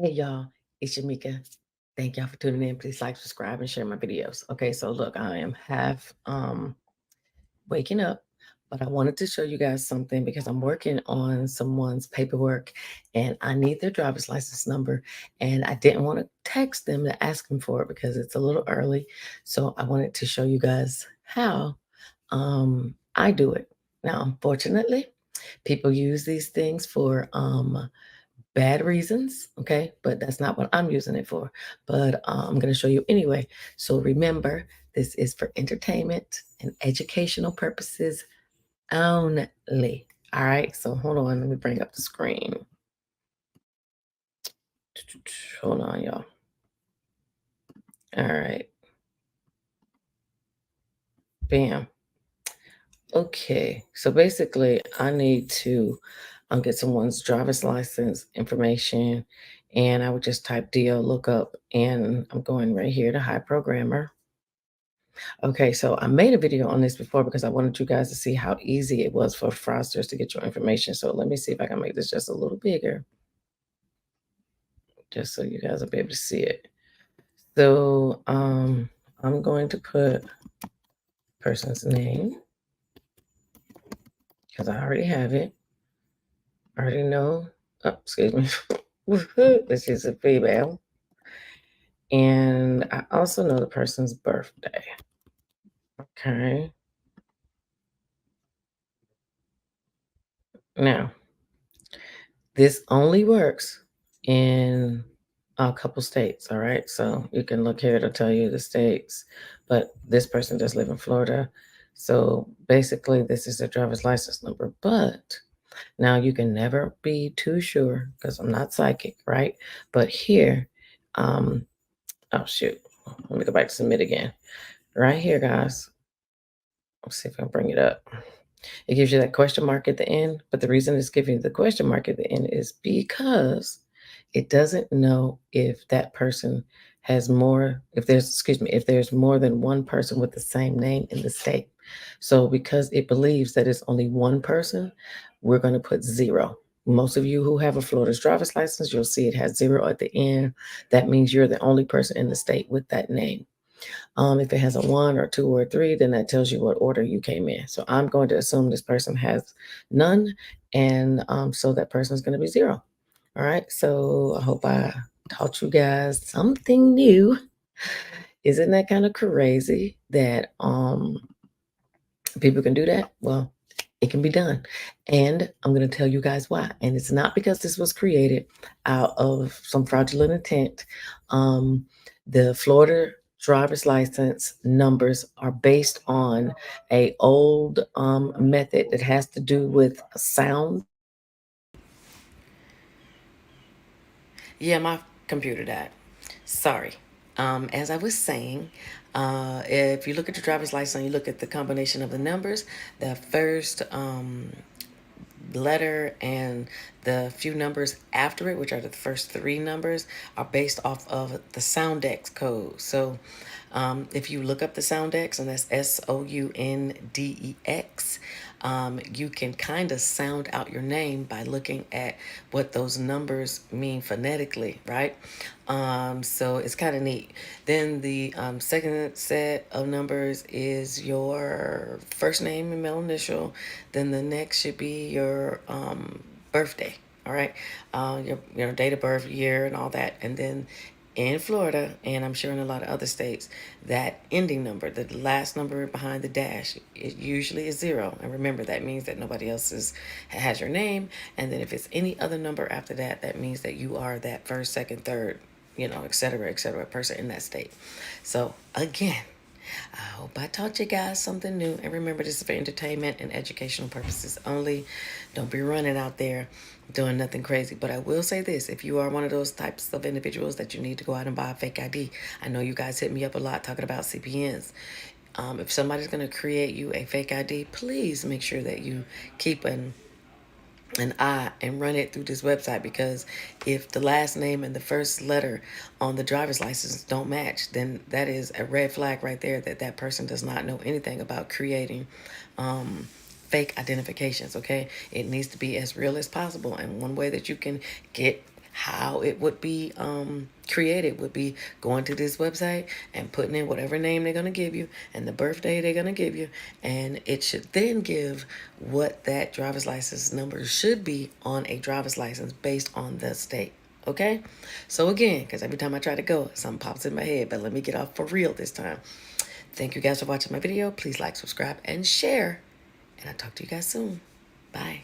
Hey y'all, it's Shamika. Thank y'all for tuning in. Please like, subscribe, and share my videos. Okay, so look, I am half waking up, but I wanted to show you guys something because I'm working on someone's paperwork and I need their driver's license number. And I didn't want to text them to ask them for it because it's a little early. So I wanted to show you guys how I do it. Now, unfortunately, people use these things for bad reasons, okay? But that's not what I'm using it for. But I'm going to show you anyway. So remember, this is for entertainment and educational purposes only. All right, so hold on, let me bring up the screen. Hold on, y'all. All right, bam. Okay, so basically, I need to get someone's driver's license information, and I would just type DL lookup, and I'm going right here to High Programmer. Okay, so I made a video on this before because I wanted you guys to see how easy it was for fraudsters to get your information. So let me see if I can make this just a little bigger, just so you guys will be able to see it. So I'm going to put person's name because I already have it. I already know. Oh, excuse me. This is a female. And I also know the person's birthday. Okay. Now, this only works in a couple states, all right? So you can look here to tell you the states, but this person does live in Florida. So basically, this is their driver's license number. But now you can never be too sure because I'm not psychic, right? But here, um, oh shoot, let me go back to submit again. Right here, guys. Let's see if I can bring it up. It gives you that question mark at the end, but the reason it's giving you the question mark at the end is because it doesn't know if that person has more, if there's, excuse me, if there's more than one person with the same name in the state. So because it believes that it's only one person, we're going to put zero. Most of you who have a Florida's driver's license, you'll see it has zero at the end. That means you're the only person in the state with that name. If it has a one or two or three, then that tells you what order you came in. So I'm going to assume this person has none, and so that person is going to be zero. All right. So I hope I taught you guys something new. Isn't that kind of crazy that people can do that? Well, it can be done. And I'm going to tell you guys why. And it's not because this was created out of some fraudulent intent. Um, the Florida driver's license numbers are based on a old method that has to do with sound. Yeah, my computer died. Sorry. As I was saying, if you look at your driver's license, you look at the combination of the numbers, the first letter and the few numbers after it, which are the first three numbers, are based off of the Soundex code. So if you look up the Soundex, and that's Soundex, you can kind of sound out your name by looking at what those numbers mean phonetically, right? So it's kind of neat. Then the second set of numbers is your first name and middle initial. Then the next should be your birthday. All right, your date of birth, year, and all that, and then in Florida, and I'm sure in a lot of other states, that ending number, the last number behind the dash, it usually is zero. And remember, that means that nobody else has your name. And then if it's any other number after that, that means that you are that first, second, third, et cetera, person in that state. So again, I hope I taught you guys something new. And remember, this is for entertainment and educational purposes only. Don't be running out there doing nothing crazy. But I will say this, if you are one of those types of individuals that you need to go out and buy a fake ID, I know you guys hit me up a lot talking about CPNs. If somebody's going to create you a fake ID, please make sure that you keep an eye and run it through this website, because if the last name and the first letter on the driver's license don't match, then that is a red flag right there that that person does not know anything about creating fake identifications. Okay, it needs to be as real as possible, and one way that you can get how it would be created would be going to this website and putting in whatever name they're going to give you and the birthday they're going to give you, and it should then give what that driver's license number should be on a driver's license based on the state. Okay, so again, because every time I try to go, something pops in my head, but let me get off for real this time. Thank you guys for watching my video. Please like, subscribe, and share, and I'll talk to you guys soon. Bye.